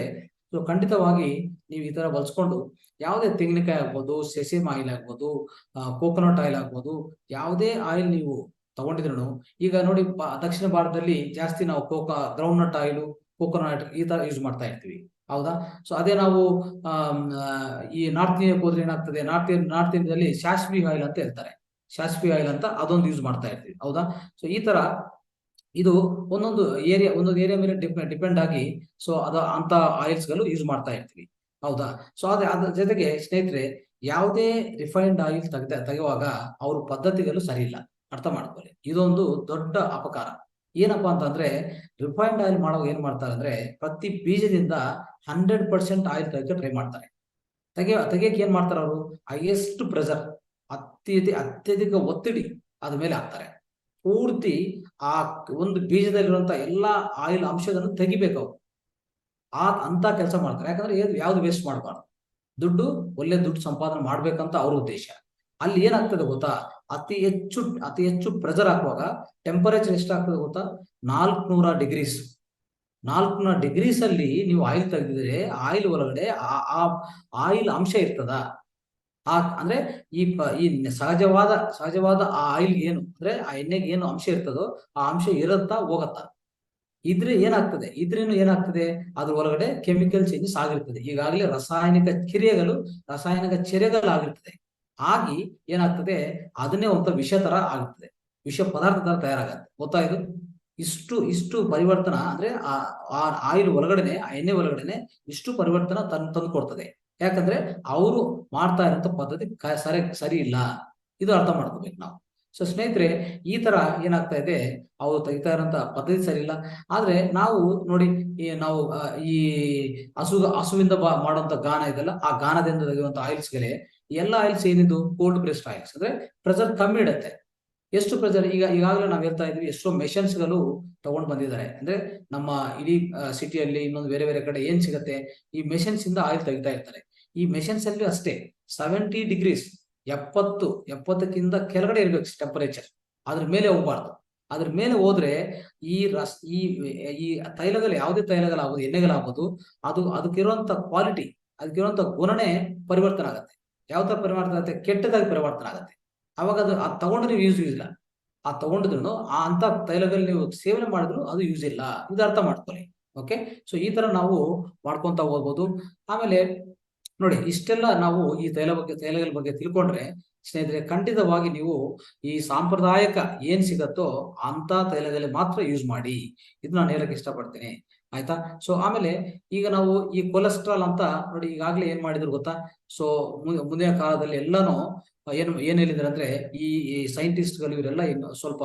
ಖಂಡಿತವಾಗಿ ನೀವು ಈ ತರ ಬಳಸ್ಕೊಂಡು, ಯಾವುದೇ ತೆಂಗಿನಕಾಯಿ ಆಗ್ಬೋದು, ಸೆಸೇಮ್ ಆಯಿಲ್ ಆಗ್ಬೋದು, ಕೋಕೋನಟ್ ಆಯಿಲ್ ಆಗ್ಬೋದು, ಯಾವುದೇ ಆಯಿಲ್ ನೀವು ತಗೊಂಡಿದ್ರು, ಈಗ ನೋಡಿ ದಕ್ಷಿಣ ಭಾರತದಲ್ಲಿ ಜಾಸ್ತಿ ನಾವು ಗ್ರೌಂಡ್ ನಟ್ ಆಯಿಲ್, ಕೋಕೋನಟ್ ಈ ತರ ಯೂಸ್ ಮಾಡ್ತಾ ಇರ್ತೀವಿ. ಹೌದಾ? ಅದೇ ನಾವು ಈ ನಾರ್ತ್ ಇಂಡಿಯಾಕ್ಕೆ ಹೋದ್ರೆ ಏನಾಗ್ತದೆ, ನಾರ್ತ್ ಇಂಡಿಯಾದಲ್ಲಿ ಸಾಸಿವೆ ಆಯಿಲ್ ಅಂತ ಹೇಳ್ತಾರೆ. ಸಾಸಿವೆ ಆಯಿಲ್ ಅಂತ ಅದೊಂದು ಯೂಸ್ ಮಾಡ್ತಾ ಇರ್ತೀವಿ. ಹೌದಾ? ಈ ತರ ಇದು ಒಂದೊಂದು ಏರಿಯಾ ಮೇಲೆ ಡಿಪೆಂಡ್ ಆಗಿ ಅಂತ ಆಯಿಲ್ಸ್ ಗಳು ಯೂಸ್ ಮಾಡ್ತಾ ಇರ್ತೀವಿ. ಹೌದಾ? ಅದ್ರ ಜೊತೆಗೆ ಸ್ನೇಹಿತರೆ, ಯಾವುದೇ ರಿಫೈನ್ಡ್ ಆಯಿಲ್ ತೆಗೆಯುವಾಗ ಅವ್ರ ಪದ್ಧತಿಗಳು ಸರಿ ಇಲ್ಲ. ಅರ್ಥ ಮಾಡ್ಕೊಳ್ಳಿ. ಇದೊಂದು ದೊಡ್ಡ ಅಪಕಾರ. ಏನಪ್ಪಾ ಅಂತಂದ್ರೆ, ರಿಫೈನ್ಡ್ ಆಯಿಲ್ ಮಾಡುವಾಗ ಏನ್ ಮಾಡ್ತಾರೆ ಅಂದ್ರೆ, ಪ್ರತಿ ಬೀಜದಿಂದ 100% ಆಯಿಲ್ ತೆಗೆದು ಟ್ರೈ ಮಾಡ್ತಾರೆ. ತೆಗಿಯಕ್ಕೆ ಏನ್ ಮಾಡ್ತಾರೆ ಅವರು? ಹೈಯೆಸ್ಟ್ ಪ್ರೆಷರ್, ಅತ್ಯಧಿಕ ಒತ್ತಡಿ ಅದ ಮೇಲೆ ಹಾಕ್ತಾರೆ. ಪೂರ್ತಿ ಆ ಒಂದು ಬೀಜದಲ್ಲಿರುವಂತ ಎಲ್ಲಾ ಆಯಿಲ್ ಅಂಶಗಳನ್ನು ತೆಗಿಬೇಕು ಅವರು. ಅಂತ ಕೆಲಸ ಮಾಡ್ತಾರೆ. ಯಾಕಂದ್ರೆ ಯಾವ್ದು ವೇಸ್ಟ್ ಮಾಡಬಾರ್ದು. ಒಳ್ಳೆ ದುಡ್ಡು ಸಂಪಾದನೆ ಮಾಡ್ಬೇಕಂತ ಅವ್ರ ಉದ್ದೇಶ. ಅಲ್ಲಿ ಏನಾಗ್ತದೆ ಗೊತ್ತಾ? ಅತಿ ಹೆಚ್ಚು ಪ್ರೆಷರ್ ಹಾಕುವಾಗ ಟೆಂಪರೇಚರ್ ಎಷ್ಟಾಗ್ತದೆ ಗೊತ್ತಾ? 400 ಡಿಗ್ರೀಸ್. 400 ಡಿಗ್ರೀಸ್ ಅಲ್ಲಿ ನೀವು ಆಯಿಲ್ ತೆಗೆದಿದ್ರೆ, ಆಯಿಲ್ ಒಳಗಡೆ ಆ ಆಯಿಲ್ ಅಂಶ ಇರ್ತದ. ಅಂದ್ರೆ ಈ ಸಹಜವಾದ ಆ ಆಯಿಲ್ ಏನು ಅಂದ್ರೆ ಆ ಎಣ್ಣೆಗೆ ಏನು ಅಂಶ ಇರ್ತದೋ ಆ ಅಂಶ ಇರುತ್ತಾ ಹೋಗತ್ತಾ, ಇದ್ರೆ ಏನಾಗ್ತದೆ, ಇದ್ರೇನು ಏನಾಗ್ತದೆ, ಅದ್ರ ಒಳಗಡೆ ಕೆಮಿಕಲ್ ಚೇಂಜಸ್ ಆಗಿರ್ತದೆ. ಈಗಾಗಲೇ ರಾಸಾಯನಿಕ ಚರ್ಯಗಳಾಗಿರ್ತದೆ. ಆಗಿ ಏನಾಗ್ತದೆ, ಅದನ್ನೇ ಒಂದು ವಿಷ ತರ ಆಗುತ್ತದೆ, ವಿಷ ಪದಾರ್ಥ ತರ ತಯಾರಾಗತ್ತೆ. ಗೊತ್ತಾಯ್ತು? ಇಷ್ಟು ಪರಿವರ್ತನ ಅಂದ್ರೆ ಆ ಆಯಿಲ್ ಒಳಗಡೆನೆ, ಆ ಎಣ್ಣೆ ಒಳಗಡೆನೆ ಇಷ್ಟು ಪರಿವರ್ತನ ತಂದು ಕೊಡ್ತದೆ. ಯಾಕಂದ್ರೆ ಅವರು ಮಾಡ್ತಾ ಇರೋಂಥ ಪದ್ಧತಿ ಸರಿ ಇಲ್ಲ. ಇದು ಅರ್ಥ ಮಾಡ್ಕೋಬೇಕು ನಾವು. ಸೊ ಸ್ನೇಹಿತರೆ, ಈ ತರ ಏನಾಗ್ತಾ ಇದೆ, ಅವರು ತೆಗಿತಾ ಇರೋಂಥ ಪದ್ಧತಿ ಸರಿ ಇಲ್ಲ. ಆದ್ರೆ ನಾವು ನೋಡಿ, ನಾವು ಈ ಹಸುವಿಂದ ಮಾಡುವಂತ ಗಾಣ ಇದೆಲ್ಲ, ಆ ಗಾಣದಿಂದ ತೆಗೆಯುವಂತ ಆಯಿಲ್ಸ್ಗಳೇ ಎಲ್ಲ ಆಯಿಲ್ಸ್ ಏನಿದು ಕೋಲ್ಡ್ ಪ್ರೆಸ್ಡ್ ಆಯಿಲ್ಸ್. ಅಂದ್ರೆ ಪ್ರೆಷರ್ ಕಮ್ಮಿ ಇಡುತ್ತೆ. ಎಷ್ಟು ಪ್ರೆಷರ್, ಈಗಾಗಲೇ ನಾವು ಹೇಳ್ತಾ ಇದ್ವಿ, ಎಷ್ಟೋ ಮೆಷಿನ್ಸ್ ಗಳು ತಗೊಂಡ್ ಬಂದಿದ್ದಾರೆ. ಅಂದ್ರೆ ನಮ್ಮ ಇಡೀ ಸಿಟಿಯಲ್ಲಿ ಇನ್ನೊಂದು ಬೇರೆ ಬೇರೆ ಕಡೆ ಏನ್ ಸಿಗತ್ತೆ, ಈ ಮೆಷಿನ್ಸ್ ಇಂದ ಆಯಿಲ್ ತೆಗಿತಾ ಇರ್ತಾರೆ. ಈ ಮೆಷಿನ್ಸ್ ಅಲ್ಲಿ ಅಷ್ಟೇ 70 ಡಿಗ್ರೀಸ್, 70ಕ್ಕಿಂತ ಕೆಳಗಡೆ ಇರ್ಬೇಕು ಟೆಂಪರೇಚರ್. ಅದ್ರ ಮೇಲೆ ಹೋಗ್ಬಾರ್ದು. ಅದ್ರ ಮೇಲೆ ಹೋದ್ರೆ ಈ ತೈಲಗಳು, ಯಾವುದೇ ತೈಲಗಳಾಗ್ಬೋದು, ಎಣ್ಣೆಗಳಾಗ್ಬೋದು, ಅದಕ್ಕಿರುವಂತ ಕ್ವಾಲಿಟಿ, ಅದಕ್ಕಿರುವಂತ ಗುಣನೇ ಪರಿವರ್ತನೆ ಆಗತ್ತೆ. ಯಾವ ತರ ಪರಿವರ್ತನೆ ಆಗುತ್ತೆ, ಕೆಟ್ಟದಾಗಿ ಪರಿವರ್ತನೆ ಆಗತ್ತೆ. ಅವಾಗ ಅದು ತಗೊಂಡ್ರೆ ನೀವು ಯೂಸ್ ಇಲ್ಲ. ಆ ತಗೊಂಡಿದ್ರು ಆ ಅಂತ ತೈಲಗಳು ನೀವು ಸೇವನೆ ಮಾಡಿದ್ರು ಅದು ಯೂಸ್ ಇಲ್ಲ. ಇದು ಅರ್ಥ ಮಾಡ್ಕೊಳ್ಳಿ. ಓಕೆ. ಸೊ ಈ ತರ ನಾವು ಮಾಡ್ಕೊಂತ ಹೋಗ್ಬೋದು. ಆಮೇಲೆ ನೋಡಿ, ಇಷ್ಟೆಲ್ಲ ನಾವು ಈ ತೈಲಗಳ ಬಗ್ಗೆ ತಿಳ್ಕೊಂಡ್ರೆ ಸ್ನೇಹಿತರೆ, ಖಂಡಿತವಾಗಿ ನೀವು ಈ ಸಾಂಪ್ರದಾಯಿಕ ಏನ್ ಸಿಗತ್ತೋ ಅಂತ ತೈಲಗಳಲ್ಲಿ ಮಾತ್ರ ಯೂಸ್ ಮಾಡಿ. ಇದು ನಾನು ಹೇಳಕ್ ಇಷ್ಟಪಡ್ತೀನಿ. ಆಯ್ತಾ? ಸೊ ಆಮೇಲೆ ಈಗ ನಾವು ಈ ಕೊಲೆಸ್ಟ್ರಾಲ್ ಅಂತ ನೋಡಿ, ಈಗಾಗ್ಲೇ ಏನ್ ಮಾಡಿದ್ರು ಗೊತ್ತಾ? ಸೊ ಮುಂದಿನ ಕಾಲದಲ್ಲಿ ಎಲ್ಲಾನು ಏನ್ ಹೇಳಿದ್ರೆ ಅಂದ್ರೆ, ಈ ಸೈಂಟಿಸ್ಟ್ಗಳು ಇವರೆಲ್ಲ ಇನ್ನು ಸ್ವಲ್ಪ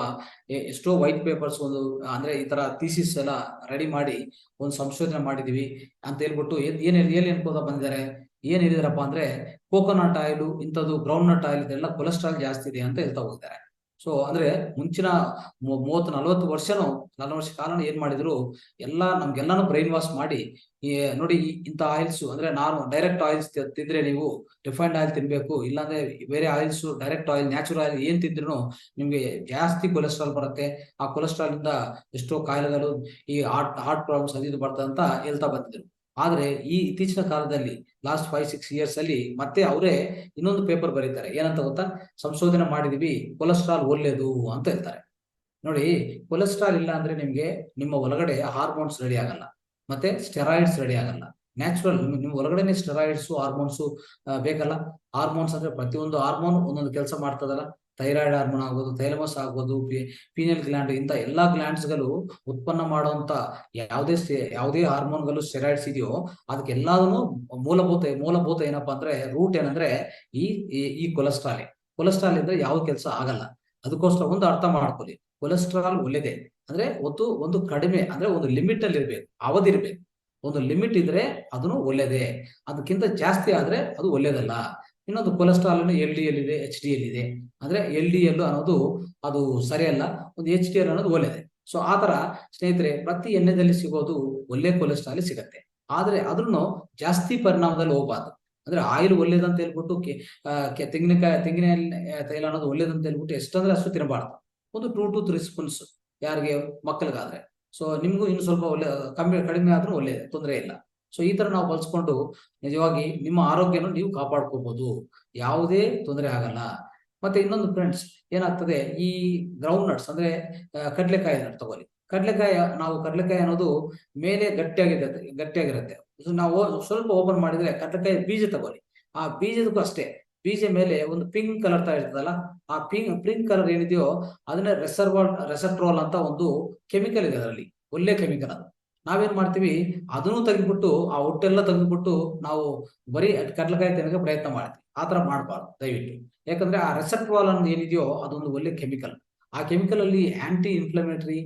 ಎಷ್ಟೋ ವೈಟ್ ಪೇಪರ್ಸ್, ಒಂದು ಅಂದ್ರೆ ಈ ತರ ಥೀಸಿಸ್ ಎಲ್ಲ ರೆಡಿ ಮಾಡಿ ಒಂದು ಸಂಶೋಧನೆ ಮಾಡಿದೀವಿ ಅಂತ ಹೇಳ್ಬಿಟ್ಟು ಏನ್ ಅನ್ಕೋತಾ ಬಂದಿದ್ದಾರೆ. ಏನ್ ಹೇಳಿದಾರಪ್ಪ ಅಂದ್ರೆ, ಕೋಕೋನಟ್ ಆಯಿಲ್, ಇಂಥದ್ದು ಗ್ರೌಂಡ್ ನಟ್ ಆಯಿಲ್, ಇದೆಲ್ಲ ಕೊಲೆಸ್ಟ್ರಾಲ್ ಜಾಸ್ತಿ ಇದೆ ಅಂತ ಹೇಳ್ತಾ ಹೋಗಿದ್ದಾರೆ. ಸೊ ಅಂದ್ರೆ ಮುಂಚಿನ 30-40 ವರ್ಷ ಕಾಲ ಏನ್ ಮಾಡಿದ್ರು, ನಮ್ಗೆಲ್ಲಾನು ಬ್ರೈನ್ ವಾಶ್ ಮಾಡಿ, ನೋಡಿ ಇಂಥ ಆಯಿಲ್ಸ್ ಅಂದ್ರೆ ಡೈರೆಕ್ಟ್ ಆಯಿಲ್ಸ್ ತಿಂದ್ರೆ ನೀವು ರಿಫೈನ್ಡ್ ಆಯಿಲ್ ತಿನ್ಬೇಕು, ಇಲ್ಲಾಂದ್ರೆ ಬೇರೆ oils, direct oil, natural oil ಏನ್ ತಿಂದ್ರು ನಿಮ್ಗೆ ಜಾಸ್ತಿ ಕೊಲೆಸ್ಟ್ರಾಲ್ ಬರುತ್ತೆ. ಆ ಕೊಲೆಸ್ಟ್ರಾಲ್ ಇಂದ ಎಷ್ಟೋ ಕಾಯಿಲೆಗಳು, ಈ ಹಾರ್ಟ್ ಪ್ರಾಬ್ಲಮ್ಸ್ ಅದು ಇದು ಬರ್ತದೆ ಅಂತ ಹೇಳ್ತಾ ಬಂದಿದ್ರು. ಆದ್ರೆ ಈ ಇತ್ತೀಚಿನ ಕಾಲದಲ್ಲಿ ಲಾಸ್ಟ್ 5-6 ಇಯರ್ಸ್ ಅಲ್ಲಿ ಮತ್ತೆ ಅವರೇ ಇನ್ನೊಂದು ಪೇಪರ್ ಬರೀತಾರೆ. ಏನಂತ ಗೊತ್ತಾ? ಸಂಶೋಧನೆ ಮಾಡಿದೀವಿ, ಕೊಲೆಸ್ಟ್ರಾಲ್ ಒಳ್ಳೇದು ಅಂತ ಹೇಳ್ತಾರೆ. ನೋಡಿ, ಕೊಲೆಸ್ಟ್ರಾಲ್ ಇಲ್ಲ ಅಂದ್ರೆ ನಿಮ್ಮ ಒಳಗಡೆ ಹಾರ್ಮೋನ್ಸ್ ರೆಡಿ ಆಗಲ್ಲ, ಮತ್ತೆ ಸ್ಟೆರಾಯ್ಡ್ಸ್ ರೆಡಿ ಆಗಲ್ಲ. ನ್ಯಾಚುರಲ್ ನಿಮ್ಮ ಒಳಗಡೆ ಸ್ಟೆರಾಯ್ಡ್ಸ್, ಹಾರ್ಮೋನ್ಸ್ ಬೇಕಲ್ಲ. ಹಾರ್ಮೋನ್ಸ್ ಅಂದ್ರೆ ಪ್ರತಿಯೊಂದು ಹಾರ್ಮೋನ್ ಒಂದೊಂದು ಕೆಲಸ ಮಾಡ್ತದಲ್ಲ. ಥೈರಾಯ್ಡ್ ಹಾರ್ಮೋನ್ ಆಗ್ಬೋದು, ಥೈಲಮಸ್ ಆಗ್ಬೋದು, ಪೀನಿಯಲ್ ಗ್ಲ್ಯಾಂಡ್, ಇಂಥ ಎಲ್ಲಾ ಗ್ಲ್ಯಾಂಡ್ಸ್ ಗಳು ಉತ್ಪನ್ನ ಮಾಡುವಂತ ಯಾವುದೇ ಹಾರ್ಮೋನ್ಗಳು, ಸ್ಟೆರಾಯ್ಡ್ಸ್ ಇದೆಯೋ ಅದಕ್ಕೆಲ್ಲಾನು ಮೂಲಭೂತ ಏನಪ್ಪಾ ಅಂದ್ರೆ, ರೂಟ್ ಏನಂದ್ರೆ ಈ ಕೊಲೆಸ್ಟ್ರಾಲ್ ಇದ್ರೆ ಯಾವ ಕೆಲಸ ಆಗಲ್ಲ. ಅದಕ್ಕೋಸ್ಕರ ಒಂದು ಅರ್ಥ ಮಾಡ್ಕೊಳ್ಳಿ, ಕೊಲೆಸ್ಟ್ರಾಲ್ ಒಳ್ಳೇದೇ. ಅಂದ್ರೆ ಒಂದು ಕಡಿಮೆ, ಅಂದ್ರೆ ಒಂದು ಲಿಮಿಟ್ ಅಲ್ಲಿ ಇರ್ಬೇಕು, ಅವಧಿ ಇರ್ಬೇಕು. ಒಂದು ಲಿಮಿಟ್ ಇದ್ರೆ ಅದನ್ನು ಒಳ್ಳೇದೇ, ಅದಕ್ಕಿಂತ ಜಾಸ್ತಿ ಆದ್ರೆ ಅದು ಒಳ್ಳೇದಲ್ಲ. ಇನ್ನೊಂದು ಕೊಲೆಸ್ಟ್ರಾಲ್ LDL ಇದೆ, HDL ಇದೆ. ಅಂದ್ರೆ LDL ಅನ್ನೋದು ಅದು ಸರಿಯಲ್ಲ, ಒಂದು HDL ಅನ್ನೋದು ಒಳ್ಳೇದೆ. ಸೊ ಆತರ ಸ್ನೇಹಿತರೆ, ಪ್ರತಿ ಎಣ್ಣೆದಲ್ಲಿ ಸಿಗೋದು ಒಳ್ಳೆ ಕೊಲೆಸ್ಟ್ರಾಲ್ ಸಿಗತ್ತೆ. ಆದ್ರೆ ಅದನ್ನು ಜಾಸ್ತಿ ಪರಿಣಾಮದಲ್ಲಿ ಹೋಗ್ಬಾರ್ದು. ಅಂದ್ರೆ ಆಯಿಲ್ ಒಳ್ಳೇದಂತ ಹೇಳ್ಬಿಟ್ಟು ತೆಂಗಿನ ತೈಲ ಅನ್ನೋದು ಒಳ್ಳೇದಂತ ಹೇಳ್ಬಿಟ್ಟು ಎಷ್ಟಂದ್ರೆ ಅಷ್ಟು ತಿನ್ನಬಾರ್ದು. ಒಂದು 2 to 3 ಸ್ಪೂನ್ಸ್, ಯಾರಿಗೆ ಮಕ್ಕಳಿಗಾದ್ರೆ. ಸೊ ನಿಮ್ಗೂ ಇನ್ನು ಸ್ವಲ್ಪ ಕಡಿಮೆ ಆದ್ರೂ ಒಳ್ಳೇದು, ತೊಂದರೆ ಇಲ್ಲ. ಸೊ ಈ ತರ ನಾವು ಬಳಸ್ಕೊಂಡು ನಿಜವಾಗಿ ನಿಮ್ಮ ಆರೋಗ್ಯನ ನೀವು ಕಾಪಾಡ್ಕೋಬಹುದು, ಯಾವುದೇ ತೊಂದರೆ ಆಗಲ್ಲ. ಮತ್ತೆ ಇನ್ನೊಂದು ಫ್ರೆಂಡ್ಸ್, ಏನಾಗ್ತದೆ, ಈ ಗ್ರೌಂಡ್ ನಟ್ಸ್ ಅಂದ್ರೆ ಕಡ್ಲೆಕಾಯಿ ತಗೊಳ್ಳಿ. ಕಡ್ಲೆಕಾಯಿ ಅನ್ನೋದು ಮೇಲೆ ಗಟ್ಟಿಯಾಗಿರುತ್ತೆ. ನಾವು ಸ್ವಲ್ಪ ಓಪನ್ ಮಾಡಿದ್ರೆ ಕಡ್ಲೆಕಾಯಿ ಬೀಜ ತಗೊಳ್ಳಿ. ಆ ಬೀಜದಕ್ಕೂ ಅಷ್ಟೇ, ಬೀಜ ಮೇಲೆ ಒಂದು ಪಿಂಕ್ ಕಲರ್ ತಾ ಇರ್ತದಲ್ಲ, ಆ ಪಿಂಕ್ ಕಲರ್ ಏನಿದೆಯೋ ಅದನ್ನ ರೆಸರ್ಟ್ರೋಲ್ ಅಂತ ಒಂದು ಕೆಮಿಕಲ್ ಇದೆ. ಅದರಲ್ಲಿ ಒಳ್ಳೆ ಕೆಮಿಕಲ್ ಅದು. ನಾವೇನ್ ಮಾಡ್ತೀವಿ, ಅದನ್ನು ತೆಗೆದ್ಬಿಟ್ಟು, ಆ ಹೊಟ್ಟೆಲ್ಲ ತೆಗೆದ್ಬಿಟ್ಟು ನಾವು ಬರೀ ಕಡ್ಲೆಕಾಯಿ ತಿನ್ನಕ್ಕೆ ಪ್ರಯತ್ನ ಮಾಡ್ತೀವಿ. ಆತರ ಮಾಡಬಾರ್ದು ದಯವಿಟ್ಟು. ಯಾಕಂದ್ರೆ ಆ ರೆಸೆಪ್ಟ್ರಾಲ್ ಅನ್ನೋದು ಏನಿದೆಯೋ ಅದೊಂದು ಒಳ್ಳೆ ಕೆಮಿಕಲ್. ಆ ಕೆಮಿಕಲ್ ಅಲ್ಲಿ anti inflammatory,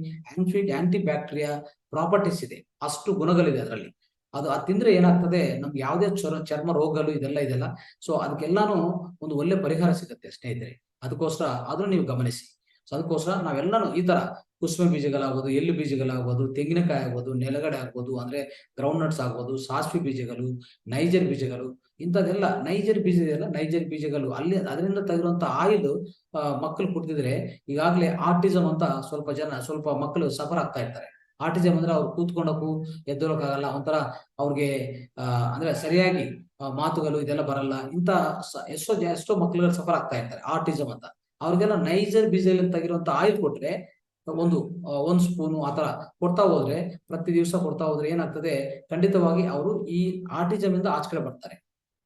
anti bacteria properties ಇದೆ, ಅಷ್ಟು ಗುಣಗಳಿದೆ ಅದರಲ್ಲಿ. ಅದು ತಿಂದ್ರೆ ಏನಾಗ್ತದೆ, ನಮ್ಗೆ ಯಾವುದೇ ಚರ್ಮ ರೋಗಗಳು ಇದೆಲ್ಲ. ಸೊ ಅದಕ್ಕೆಲ್ಲಾನು ಒಂದು ಒಳ್ಳೆ ಪರಿಹಾರ ಸಿಗುತ್ತೆ ಸ್ನೇಹಿತರೆ. ಅದಕ್ಕೋಸ್ಕರ ಅದನ್ನು ನೀವು ಗಮನಿಸಿ. ಸೊ ಅದಕ್ಕೋಸ್ಕರ ನಾವೆಲ್ಲಾನು ಈ ತರ ಕುಸುಮೆ ಬೀಜಗಳಾಗ್ಬೋದು, ಎಳ್ಳು ಬೀಜಗಳಾಗ್ಬೋದು, ತೆಂಗಿನಕಾಯಿ ಆಗ್ಬೋದು, ನೆಲಗಡೆ ಆಗ್ಬೋದು, ಅಂದ್ರೆ ಗ್ರೌಂಡ್ ನಟ್ಸ್ ಆಗ್ಬೋದು, ಸಾಸಿವೆ ಬೀಜಗಳು, ನೈಜರ್ ಬೀಜಗಳು, ಇಂಥದ್ದೆಲ್ಲ ನೈಜರ್ ಬೀಜಗಳು ಅದರಿಂದ ತೆಗೆದಿರುವಂತ ಆಯಿಲ್ ಮಕ್ಕಳು ಕುಡ್ತಿದ್ರೆ, ಈಗಾಗಲೇ ಆಟಿಸಮ್ ಅಂತ ಸ್ವಲ್ಪ ಮಕ್ಕಳು ಸಫರ್ ಆಗ್ತಾ ಇರ್ತಾರೆ. ಆಟಿಸಮ್ ಅಂದ್ರೆ ಅವ್ರು ಕೂತ್ಕೊಂಡಕ್ಕೂ ಎದ್ದೋಳಕ್ಕಾಗಲ್ಲ, ಒಂಥರ ಅವ್ರಿಗೆ ಅಂದ್ರೆ ಸರಿಯಾಗಿ ಮಾತುಗಳು ಇದೆಲ್ಲ ಬರಲ್ಲ. ಇಂತ ಎಷ್ಟೋ ಮಕ್ಕಳುಗಳು ಸಫರ್ ಆಗ್ತಾ ಇರ್ತಾರೆ ಆಟಿಸಮ್ ಅಂತ. ಅವ್ರಿಗೆಲ್ಲ ನೈಜರ್ ಬೀಜದಲ್ಲಿ ತೆಗಿರುವಂತ ಆಯಿಲ್ ಕೊಟ್ರೆ ಒಂದ್ ಸ್ಪೂನು ಆತರ ಕೊಡ್ತಾ ಹೋದ್ರೆ, ಪ್ರತಿ ದಿವಸ ಕೊಡ್ತಾ ಹೋದ್ರೆ ಏನಾಗ್ತದೆ, ಖಂಡಿತವಾಗಿ ಅವರು ಈ ಆಟಿಸಮ್ ಇಂದ ಆಚೆ ಬರ್ತಾರೆ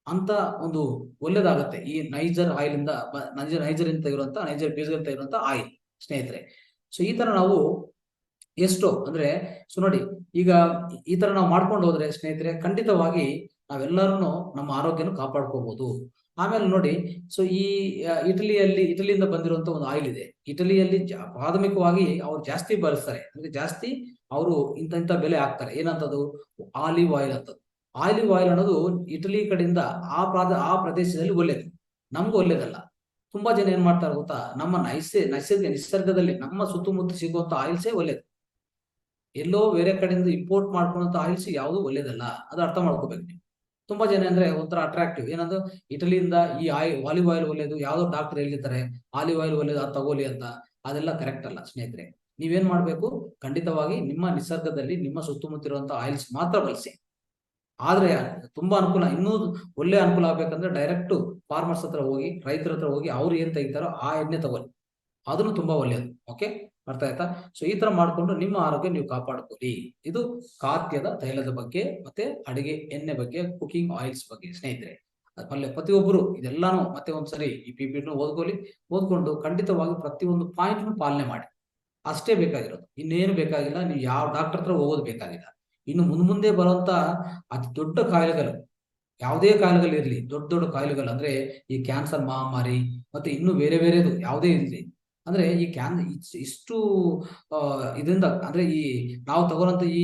ಅಂತ ಒಂದು ಒಳ್ಳೇದಾಗತ್ತೆ. ಈ ನೈಜರ್ ಆಯಿಲ್ ಇಂದ ನೈಜರ್ ಇಂದ ತೆಗಿರುವಂತ ನೈಜರ್ ಬೀಜದಿಂದ ತೆಗಿರುವಂತ ಆಯಿಲ್ ಸ್ನೇಹಿತರೆ. ಸೊ ಈ ತರ ನಾವು ಎಷ್ಟೋ ಅಂದ್ರೆ ನೋಡಿ, ಈಗ ಈ ತರ ನಾವು ಮಾಡ್ಕೊಂಡು ಹೋದ್ರೆ ಸ್ನೇಹಿತರೆ, ಖಂಡಿತವಾಗಿ ನಾವೆಲ್ಲರೂ ನಮ್ಮ ಆರೋಗ್ಯನ ಕಾಪಾಡ್ಕೋಬಹುದು. ಆಮೇಲೆ ನೋಡಿ, ಸೊ ಈ ಇಟಲಿಯಿಂದ ಬಂದಿರುವಂತ ಒಂದು ಆಯಿಲ್ ಇದೆ. ಇಟಲಿಯಲ್ಲಿ ಪ್ರಾಥಮಿಕವಾಗಿ ಅವ್ರು ಜಾಸ್ತಿ ಬಳಸ್ತಾರೆ, ಅಂದ್ರೆ ಜಾಸ್ತಿ ಅವರು ಇಂತ ಬೆಲೆ ಹಾಕ್ತಾರೆ. ಏನಂತದ್ದು, ಆಲಿವ್ ಆಯಿಲ್ ಅಂತ. ಆಲಿವ್ ಆಯಿಲ್ ಅನ್ನೋದು ಇಟಲಿ ಕಡೆಯಿಂದ ಆ ಪ್ರದೇಶದಲ್ಲಿ ಒಳ್ಳೇದು, ನಮ್ಗೂ ಒಳ್ಳೇದಲ್ಲ. ತುಂಬಾ ಜನ ಏನ್ ಮಾಡ್ತಾರೆ ಗೊತ್ತಾ, ನಮ್ಮ ನಿಸರ್ಗದಲ್ಲಿ ನಮ್ಮ ಸುತ್ತಮುತ್ತ ಸಿಗುವಂತ ಆಯಿಲ್ಸೇ ಒಳ್ಳೇದು. ಎಲ್ಲೋ ಬೇರೆ ಕಡೆಯಿಂದ ಇಂಪೋರ್ಟ್ ಮಾಡ್ಕೊಂಡಂತ ಆಯಿಲ್ಸ್ ಯಾವುದು ಒಳ್ಳೇದಲ್ಲ, ಅದು ಅರ್ಥ ಮಾಡ್ಕೋಬೇಕು ನೀವು. ತುಂಬಾ ಜನ ಅಂದ್ರೆ ಒಂಥರ ಅಟ್ರಾಕ್ಟಿವ್, ಏನಂದ್ರೆ ಇಟಲಿಯಿಂದ ಈ ಆಲಿವ್ ಆಯಿಲ್ ಒಳ್ಳೇದು, ಯಾವ್ದೋ ಡಾಕ್ಟರ್ ಹೇಳಿರ್ತಾರೆ ಆಲಿವ್ ಆಯಿಲ್ ಒಳ್ಳೇದು, ಅದು ತಗೋಲಿ ಅಂತ. ಅದೆಲ್ಲ ಕರೆಕ್ಟ್ ಅಲ್ಲ ಸ್ನೇಹಿತರೆ. ನೀವೇನ್ ಮಾಡ್ಬೇಕು, ಖಂಡಿತವಾಗಿ ನಿಮ್ಮ ನಿಸರ್ಗದಲ್ಲಿ ನಿಮ್ಮ ಸುತ್ತಮುತ್ತ ಇರುವಂತ ಆಯಿಲ್ಸ್ ಮಾತ್ರ ಬಳಸಿ. ಆದ್ರೆ ತುಂಬಾ ಅನುಕೂಲ, ಇನ್ನೂ ಒಳ್ಳೆ ಅನುಕೂಲ ಆಗ್ಬೇಕಂದ್ರೆ ಡೈರೆಕ್ಟ್ ಫಾರ್ಮರ್ಸ್ ಹತ್ರ ಹೋಗಿ, ರೈತರ ಹತ್ರ ಹೋಗಿ ಅವ್ರು ಏನ್ ತೆಗಿತಾರೋ ಆ ಎಣ್ಣೆ ತಗೊಳ್ಳಿ, ಅದನ್ನು ತುಂಬಾ ಒಳ್ಳೆಯದು. ಓಕೆ, ಅರ್ಥ ಆಯ್ತಾ? ಸೊ ಈ ತರ ಮಾಡ್ಕೊಂಡು ನಿಮ್ಮ ಆರೋಗ್ಯ ನೀವು ಕಾಪಾಡ್ಕೊಳ್ಳಿ. ಇದು ಖಾದ್ಯದ ತೈಲದ ಬಗ್ಗೆ, ಮತ್ತೆ ಅಡಿಗೆ ಎಣ್ಣೆ ಬಗ್ಗೆ, ಕುಕಿಂಗ್ ಆಯಿಲ್ಸ್ ಬಗ್ಗೆ ಸ್ನೇಹಿತರೆ. ಪ್ರತಿಯೊಬ್ಬರು ಇದೆಲ್ಲಾನು ಮತ್ತೆ ಒಂದ್ಸರಿ ಈ PPT ಓದ್ಕೊಂಡು ಖಂಡಿತವಾಗಿ ಪ್ರತಿಯೊಂದು ಪಾಯಿಂಟ್ ಪಾಲನೆ ಮಾಡಿ. ಅಷ್ಟೇ ಬೇಕಾಗಿರೋದು, ಇನ್ನೇನು ಬೇಕಾಗಿಲ್ಲ. ನೀವು ಯಾವ ಡಾಕ್ಟರ್ ಹತ್ರ ಹೋಗೋದು ಬೇಕಾಗಿಲ್ಲ. ಇನ್ನು ಮುಂದೆ ಬರುವಂತ ಅತಿ ದೊಡ್ಡ ಕಾಯಿಲೆಗಳು, ಯಾವುದೇ ಕಾಯಿಲೆಗಳಿರ್ಲಿ, ದೊಡ್ಡ ಕಾಯಿಲೆಗಳು ಅಂದ್ರೆ ಈ ಕ್ಯಾನ್ಸರ್ ಮಹಾಮಾರಿ, ಮತ್ತೆ ಇನ್ನು ಬೇರೆದು ಯಾವುದೇ ಇರ್ಲಿ, ಅಂದ್ರೆ ಈ ಇಷ್ಟು ಇದರಿಂದ, ಅಂದ್ರೆ ಈ ನಾವು ತಗೊಳ್ಳಂತ ಈ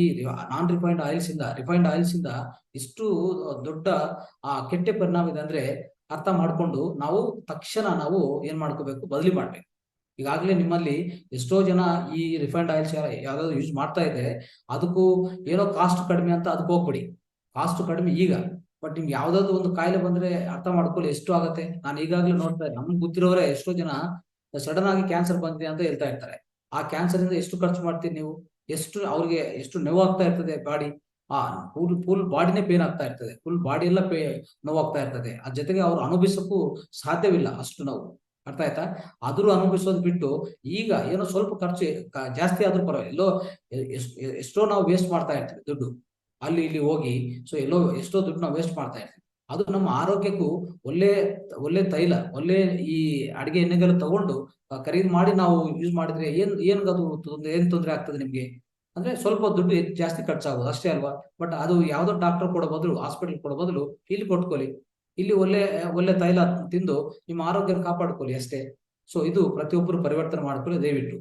ನಾನ್ ರಿಫೈನ್ಡ್ ಆಯಿಲ್ಸ್ ಇಂದ ಇಷ್ಟು ದೊಡ್ಡ ಕೆಟ್ಟ ಪರಿಣಾಮ ಇದೆ ಅಂದ್ರೆ ಅರ್ಥ ಮಾಡ್ಕೊಂಡು ನಾವು ತಕ್ಷಣ ಏನ್ ಮಾಡ್ಕೋಬೇಕು, ಬದಲಿ ಮಾಡ್ಬೇಕು. ಈಗಾಗಲೇ ನಿಮ್ಮಲ್ಲಿ ಎಷ್ಟೋ ಜನ ಈ ರಿಫೈನ್ಡ್ ಆಯಿಲ್ಸ್ ಯಾವ್ದಾದ್ರು ಯೂಸ್ ಮಾಡ್ತಾ ಇದ್ದಾರೆ, ಅದಕ್ಕೂ ಏನೋ ಕಾಸ್ಟ್ ಕಡಿಮೆ ಅಂತ ಅದಕ್ಕೆ ಹೋಗ್ಬಿಡಿ. ಕಾಸ್ಟ್ ಕಡಿಮೆ ಈಗ, ಬಟ್ ನಿಮ್ಗೆ ಯಾವ್ದಾದ್ರು ಒಂದು ಕಾಯಿಲೆ ಬಂದ್ರೆ ಅರ್ಥ ಮಾಡ್ಕೊಳ್ಳಿ ಎಷ್ಟು ಆಗತ್ತೆ. ನಾನು ಈಗಾಗಲೇ ನೋಡ್ತಾ ಇದ್ದೆ, ನಮ್ಗೆ ಗೊತ್ತಿರೋರೇ ಎಷ್ಟೋ ಜನ ಸಡನ್ ಆಗಿ ಕ್ಯಾನ್ಸರ್ ಬಂದಿದೆ ಅಂತ ಹೇಳ್ತಾ ಇರ್ತಾರೆ. ಆ ಕ್ಯಾನ್ಸರ್ ಇಂದ ಎಷ್ಟು ಖರ್ಚು ಮಾಡ್ತೀರಿ ನೀವು, ಅವ್ರಿಗೆ ಎಷ್ಟು ನೋವಾಗ್ತಾ ಇರ್ತದೆ ಬಾಡಿ, ಫುಲ್ ಬಾಡಿನೇ ಪೇನ್ ಆಗ್ತಾ ಇರ್ತದೆ, ಫುಲ್ ಬಾಡಿ ಎಲ್ಲ ನೋವಾಗ್ತಾ ಇರ್ತದೆ. ಅದ್ರ ಜೊತೆಗೆ ಅವ್ರು ಅನುಭವಿಸಕ್ಕೂ ಸಾಧ್ಯವಿಲ್ಲ ಅಷ್ಟು ನೋವು. ಅರ್ಥ ಆಯ್ತಾ? ಆದ್ರೂ ಅನುಭವಿಸೋದು ಬಿಟ್ಟು ಈಗ ಏನೋ ಸ್ವಲ್ಪ ಖರ್ಚು ಜಾಸ್ತಿ ಆದ್ರೂ ಪರವಾಗಿಲ್ಲ, ಎಷ್ಟೋ ನಾವು ವೇಸ್ಟ್ ಮಾಡ್ತಾ ಇರ್ತೀವಿ ದುಡ್ಡು, ಅಲ್ಲಿ ಇಲ್ಲಿ ಹೋಗಿ. ಸೊ ಎಷ್ಟೋ ದುಡ್ಡು ನಾವು ವೇಸ್ಟ್ ಮಾಡ್ತಾ ಇರ್ತೀವಿ. ಅದು ನಮ್ಮ ಆರೋಗ್ಯಕ್ಕೂ ಒಳ್ಳೆ ತೈಲ, ಒಳ್ಳೆ ಈ ಅಡಿಗೆ ಎಣ್ಣೆಗಳು ತಗೊಂಡು ಖರೀದಿ ಮಾಡಿ ನಾವು ಯೂಸ್ ಮಾಡಿದ್ರೆ ಏನ್ ತೊಂದರೆ ಆಗ್ತದೆ ನಿಮ್ಗೆ, ಅಂದ್ರೆ ಸ್ವಲ್ಪ ದುಡ್ಡು ಜಾಸ್ತಿ ಖರ್ಚಾಗೋದು ಅಷ್ಟೇ ಅಲ್ವಾ. ಬಟ್ ಅದು ಯಾವ್ದೋ ಡಾಕ್ಟರ್ ಕೊಡೋ ಬದಲು, ಹಾಸ್ಪಿಟಲ್ ಕೊಡೋ ಬದಲು ಇಲ್ಲಿ ಕೊಟ್ಕೊಳ್ಳಿ, ಇಲ್ಲಿ ಒಳ್ಳೆ ತೈಲ ತಿಂದು ನಿಮ್ಮ ಆರೋಗ್ಯ ಕಾಪಾಡ್ಕೊಳ್ಳಿ ಅಷ್ಟೇ. ಸೊ ಇದು ಪ್ರತಿಯೊಬ್ಬರು ಪರಿವರ್ತನೆ ಮಾಡ್ಕೊಳ್ಳಿ ದಯವಿಟ್ಟು.